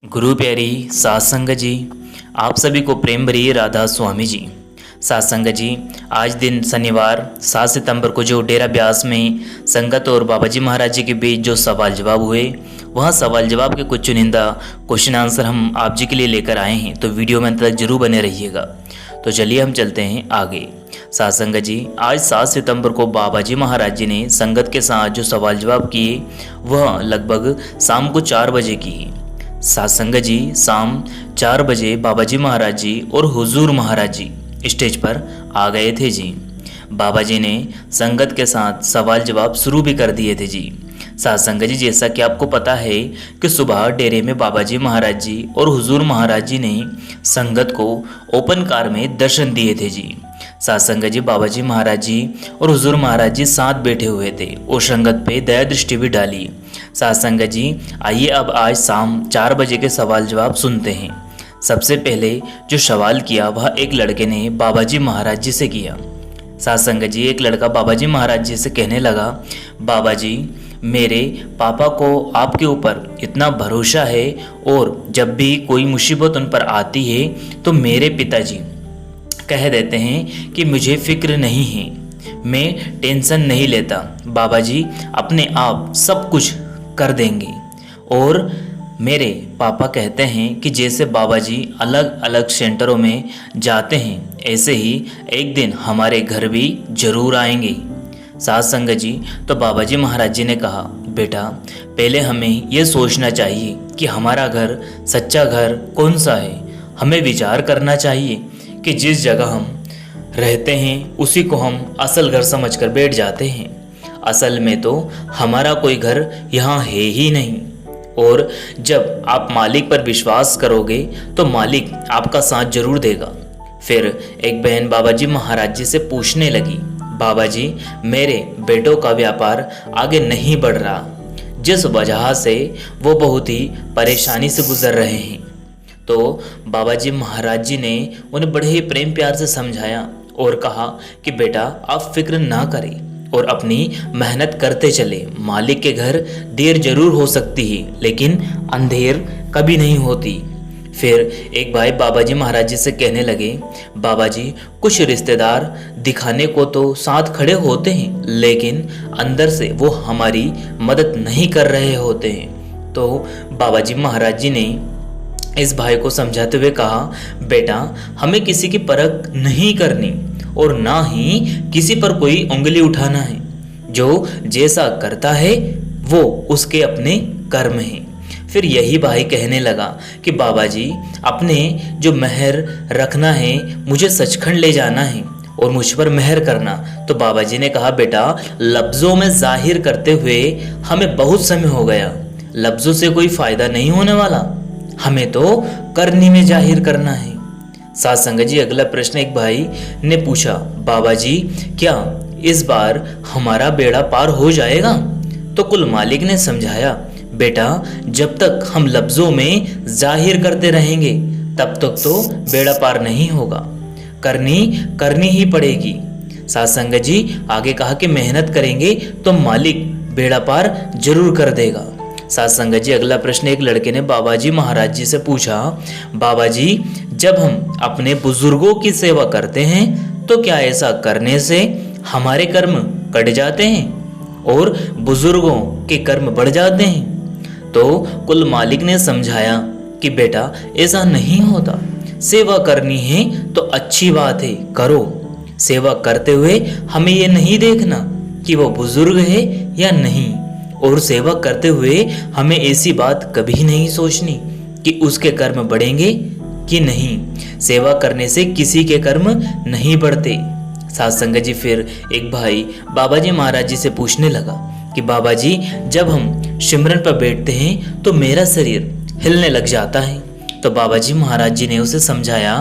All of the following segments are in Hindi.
गुरु प्यारी सात्संग जी, आप सभी को प्रेम भरी राधा स्वामी जी। सात्संग जी, आज दिन शनिवार 7 सितंबर को जो डेरा ब्यास में संगत और बाबा जी महाराज जी के बीच जो सवाल जवाब हुए, वह सवाल जवाब के कुछ चुनिंदा क्वेश्चन आंसर हम आप जी के लिए लेकर आए हैं, तो वीडियो में अंत तक जरूर बने रहिएगा। तो चलिए हम चलते हैं आगे। सात्संग जी, आज 7 सितंबर को बाबा जी महाराज जी ने संगत के साथ जो सवाल जवाब किए वह लगभग शाम को 4 बजे किए। सात्संग जी, शाम 4 बजे बाबा जी महाराज जी और हुजूर महाराज जी स्टेज पर आ गए थे जी। बाबा जी ने संगत के साथ सवाल जवाब शुरू भी कर दिए थे जी। सात्संग जी, जैसा कि आपको पता है कि सुबह डेरे में बाबा जी महाराज जी और हुजूर महाराज जी ने संगत को ओपन कार में दर्शन दिए थे जी। सात्संग जी, बाबा जी महाराज जी और हुजूर महाराज जी साथ बैठे हुए थे और संगत पे दया दृष्टि भी डाली। सात्संग जी, आइए अब आज शाम 4 बजे के सवाल जवाब सुनते हैं। सबसे पहले जो सवाल किया वह एक लड़के ने बाबा जी महाराज जी से किया। सात्संग जी, एक लड़का बाबा जी महाराज जी से कहने लगा, बाबा जी, मेरे पापा को आपके ऊपर इतना भरोसा है और जब भी कोई मुसीबत उन पर आती है तो मेरे पिताजी कह देते हैं कि मुझे फिक्र नहीं है, मैं टेंशन नहीं लेता, बाबा जी अपने आप सब कुछ कर देंगे। और मेरे पापा कहते हैं कि जैसे बाबा जी अलग अलग सेंटरों में जाते हैं ऐसे ही एक दिन हमारे घर भी जरूर आएंगे। सात्संग जी, तो बाबा जी महाराज जी ने कहा, बेटा पहले हमें यह सोचना चाहिए कि हमारा घर सच्चा घर कौन सा है। हमें विचार करना चाहिए कि जिस जगह हम रहते हैं उसी को हम असल घर समझकर बैठ जाते हैं। असल में तो हमारा कोई घर यहाँ है ही नहीं। और जब आप मालिक पर विश्वास करोगे तो मालिक आपका साथ जरूर देगा। फिर एक बहन बाबा जी महाराज जी से पूछने लगी, बाबा जी मेरे बेटों का व्यापार आगे नहीं बढ़ रहा, जिस वजह से वो बहुत ही परेशानी से गुजर रहे हैं। तो बाबा जी महाराज जी ने उन्हें बड़े ही प्रेम प्यार से समझाया और कहा कि बेटा आप फिक्र ना करें और अपनी मेहनत करते चले। मालिक के घर देर जरूर हो सकती है लेकिन अंधेर कभी नहीं होती। फिर एक भाई बाबा जी महाराज जी से कहने लगे, बाबा जी कुछ रिश्तेदार दिखाने को तो साथ खड़े होते हैं लेकिन अंदर से वो हमारी मदद नहीं कर रहे होते हैं। तो बाबा जी महाराज जी ने इस भाई को समझाते हुए कहा, बेटा हमें किसी की परख नहीं करनी और ना ही किसी पर कोई उंगली उठाना है। जो जैसा करता है वो उसके अपने कर्म हैं। फिर यही भाई कहने लगा कि बाबा जी अपने जो मेहर रखना है, मुझे सचखंड ले जाना है और मुझ पर मेहर करना। तो बाबा जी ने कहा, बेटा लफ्ज़ों में जाहिर करते हुए हमें बहुत समय हो गया, लफ्ज़ों से कोई फ़ायदा नहीं होने वाला, हमें तो करनी में जाहिर करना है। सात्संग जी, अगला प्रश्न एक भाई ने पूछा, बाबा जी क्या इस बार हमारा बेड़ा पार हो जाएगा? तो कुल मालिक ने समझाया, बेटा जब तक हम लफ्ज़ों में जाहिर करते रहेंगे तब तक तो बेड़ा पार नहीं होगा, करनी ही पड़ेगी। सात्संग जी आगे कहा कि मेहनत करेंगे तो मालिक बेड़ा पार जरूर कर देगा। सात्संग जी, अगला प्रश्न एक लड़के ने बाबा जी महाराज जी से पूछा, बाबा जी जब हम अपने बुजुर्गों की सेवा करते हैं तो क्या ऐसा करने से हमारे कर्म कट जाते हैं और बुजुर्गों के कर्म बढ़ जाते हैं? तो कुल मालिक ने समझाया कि बेटा ऐसा नहीं होता, सेवा करनी है तो अच्छी बात है, करो। सेवा करते हुए हमें ये नहीं देखना कि वो बुजुर्ग है या नहीं, और सेवा करते हुए हमें ऐसी बात कभी नहीं सोचनी कि उसके कर्म बढ़ेंगे कि नहीं। सेवा करने से किसी के कर्म नहीं बढ़ते। सात्संग जी, फिर एक भाई बाबा जी महाराज जी से पूछने लगा कि बाबा जी जब हम सिमरन पर बैठते हैं तो मेरा शरीर हिलने लग जाता है। तो बाबा जी महाराज जी ने उसे समझाया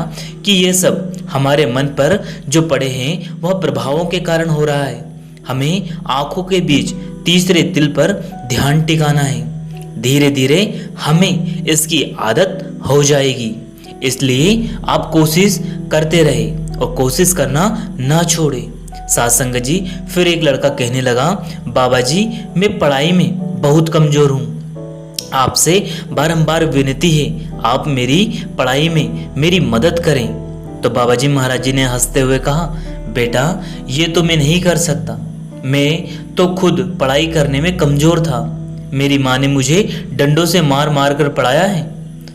कि ये सब हमारे मन पर जो पड़े हैं वह प्रभावों के कारण हो रहा है। हमें आंखों के बीच तीसरे तिल पर ध्यान टिकाना है, धीरे धीरे हमें इसकी आदत हो जाएगी। इसलिए आप कोशिश करते रहे और कोशिश करना ना छोड़े। सात्संग जी, फिर एक लड़का कहने लगा, बाबा जी मैं पढ़ाई में बहुत कमज़ोर हूँ, आपसे बारंबार विनती है, आप मेरी पढ़ाई में मेरी मदद करें। तो बाबा जी महाराज जी ने हंसते हुए कहा, बेटा ये तो मैं नहीं कर सकता, मैं तो खुद पढ़ाई करने में कमज़ोर था। मेरी माँ ने मुझे डंडों से मार मार कर पढ़ाया है,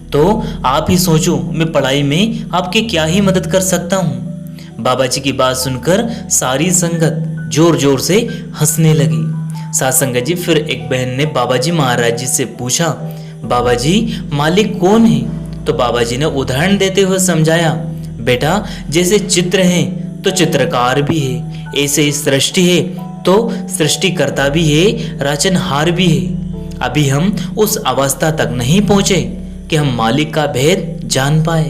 तो आप ही सोचो मैं पढ़ाई में आपकी क्या ही मदद कर सकता हूँ। बाबा जी की बात सुनकर सारी संगत जोर जोर से हंसने लगी। साथ संगत जी, फिर एक बहन ने बाबा जी महाराज जी से पूछा, बाबा जी मालिक कौन है? तो बाबा जी ने उदाहरण देते हुए समझाया, बेटा जैसे चित्र हैं तो चित्रकार भी है, ऐसे ही सृष्टि है तो सृष्टिकर्ता भी है, रचनहार भी है। अभी हम उस अवस्था तक नहीं पहुंचे कि हम मालिक का भेद जान पाए।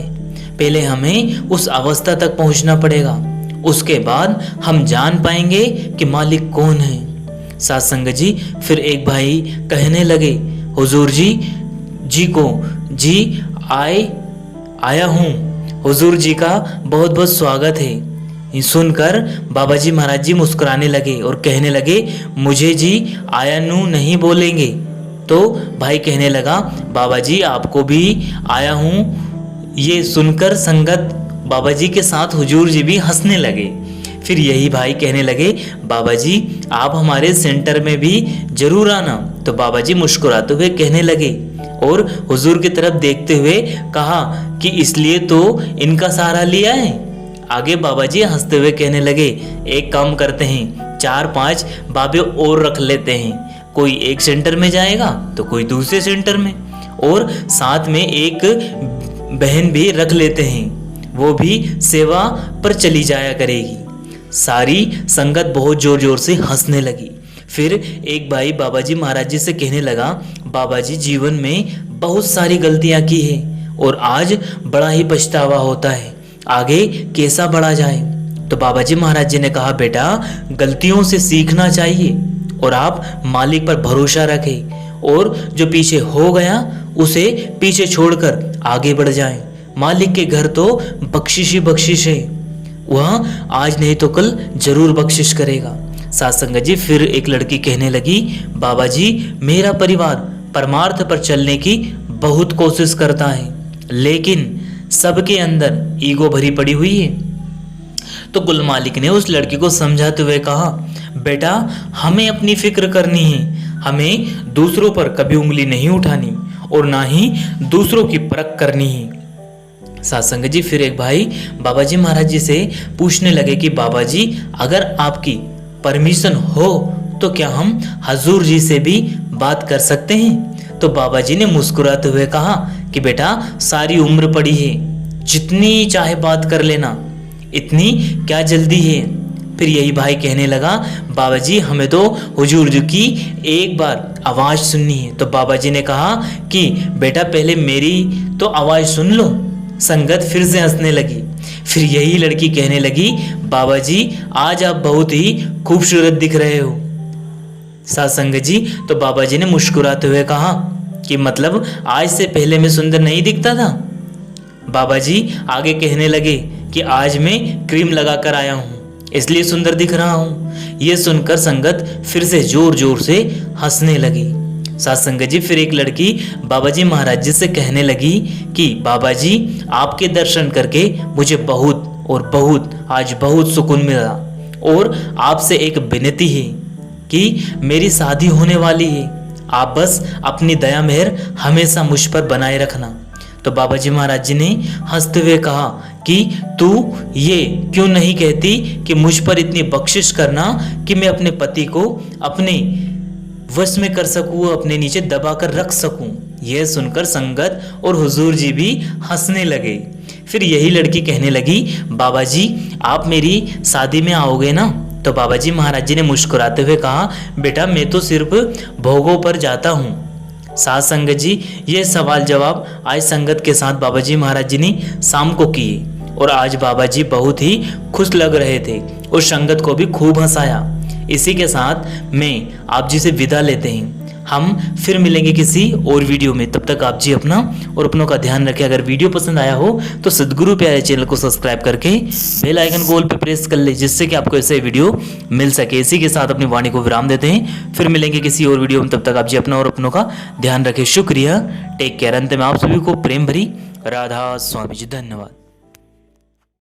पहले हमें उस अवस्था तक पहुंचना पड़ेगा, उसके बाद हम जान पाएंगे कि मालिक कौन है। साथ संगत जी, फिर एक भाई कहने लगे, हुजूर जी को जी आया हूँ, हुजूर जी का बहुत बहुत स्वागत है। ये सुनकर बाबा जी महाराज जी मुस्कुराने लगे और कहने लगे, मुझे जी आया नू नहीं बोलेंगे। तो भाई कहने लगा, बाबा जी आपको भी आया हूँ। ये सुनकर संगत बाबा जी के साथ हुजूर जी भी हंसने लगे। फिर यही भाई कहने लगे, बाबा जी आप हमारे सेंटर में भी जरूर आना। तो बाबा जी मुस्कुराते हुए कहने लगे और हुजूर की तरफ देखते हुए कहा कि इसलिए तो इनका सहारा लिया है। आगे बाबा जी हंसते हुए कहने लगे, एक काम करते हैं, 4-5 बाबे और रख लेते हैं, कोई एक सेंटर में जाएगा तो कोई दूसरे सेंटर में, और साथ में एक बहन भी रख लेते हैं, वो भी सेवा पर चली जाया करेगी। सारी संगत बहुत जोर जोर से हंसने लगी। फिर एक भाई बाबा जी महाराज जी से कहने लगा, बाबा जी जीवन में बहुत सारी गलतियां की है और आज बड़ा ही पछतावा होता है, आगे कैसा बढ़ा जाए। तो बाबा जी महाराज जी ने कहा, बेटा गलतियों से सीखना चाहिए और आप मालिक पर भरोसा रखें और जो पीछे हो गया उसे पीछे छोड़कर आगे बढ़ जाएं। मालिक के घर तो बख्शिश ही बख्शिश है, वह आज नहीं तो कल जरूर बख्शिश करेगा। साथ संगत जी, फिर एक लड़की कहने लगी, बाबा जी मेरा परिवार परमार्थ पर चलने की बहुत कोशिश करता है, लेकिन सबके अंदर ईगो भरी पड़ी हुई है। तो कुल मालिक ने उस लड़की को समझाते हुए कहा, बेटा हमें अपनी फिक्र करनी है, हमें दूसरों पर कभी उंगली नहीं उठानी और ना ही दूसरों की परख करनी है। साथ संगत जी, फिर एक भाई बाबा जी महाराज जी से पूछने लगे कि बाबा जी अगर आपकी परमिशन हो तो क्या हम हजूर जी से भी बात कर सकते हैं? तो बाबा जी ने मुस्कुराते हुए कहा कि बेटा सारी उम्र पड़ी है, जितनी चाहे बात कर लेना, इतनी क्या जल्दी है। फिर यही भाई कहने लगा, बाबा जी हमें तो हुजूर जी की एक बार आवाज़ सुननी है। तो बाबा जी ने कहा कि बेटा पहले मेरी तो आवाज़ सुन लो। संगत फिर से हंसने लगी। फिर यही लड़की कहने लगी, बाबा जी आज आप बहुत ही खूबसूरत दिख रहे हो। साथ संगत जी, तो बाबा जी ने मुस्कुराते हुए कहा कि मतलब आज से पहले मैं सुंदर नहीं दिखता था? बाबा जी आगे कहने लगे कि आज मैं क्रीम लगा कर आया हूँ, इसलिए सुंदर दिख रहा हूँ। ये सुनकर संगत फिर से जोर जोर से हंसने लगी। साथ संगत जी, फिर एक लड़की बाबा जी महाराज जी से कहने लगी कि बाबा जी आपके दर्शन करके मुझे बहुत और बहुत आज बहुत सुकून मिला, और आपसे एक विनती है कि मेरी शादी होने वाली है, आप बस अपनी दया मेहर हमेशा मुझ पर बनाए रखना। तो बाबा जी महाराज जी ने हंसते हुए कहा कि तू ये क्यों नहीं कहती कि मुझ पर इतनी बख्शिश करना कि मैं अपने पति को अपने वश में कर सकूं, अपने नीचे दबा कर रख सकूं। यह सुनकर संगत और हुजूर जी भी हंसने लगे। फिर यही लड़की कहने लगी, बाबा जी आप मेरी शादी में आओगे ना? तो बाबा जी महाराज जी ने मुस्कुराते हुए कहा, बेटा मैं तो सिर्फ भोगों पर जाता हूँ। साथ संगत जी, ये सवाल जवाब आज संगत के साथ बाबा जी महाराज जी ने शाम को किए, और आज बाबा जी बहुत ही खुश लग रहे थे और संगत को भी खूब हंसाया। इसी के साथ मैं आप जी से विदा लेते हैं। हम फिर मिलेंगे किसी और वीडियो में। तब तक आप जी अपना और अपनों का ध्यान रखें। अगर वीडियो पसंद आया हो तो सद्गुरु प्यारे चैनल को सब्सक्राइब करके बेल आइकन को ऑल पे प्रेस कर ले, जिससे कि आपको ऐसे वीडियो मिल सके। इसी के साथ अपनी वाणी को विराम देते हैं, फिर मिलेंगे किसी और वीडियो में। तब तक आप जी अपना और अपनों का ध्यान रखें। शुक्रिया, टेक केयर। अंत में आप सभी को प्रेम भरी राधा स्वामी जी, धन्यवाद।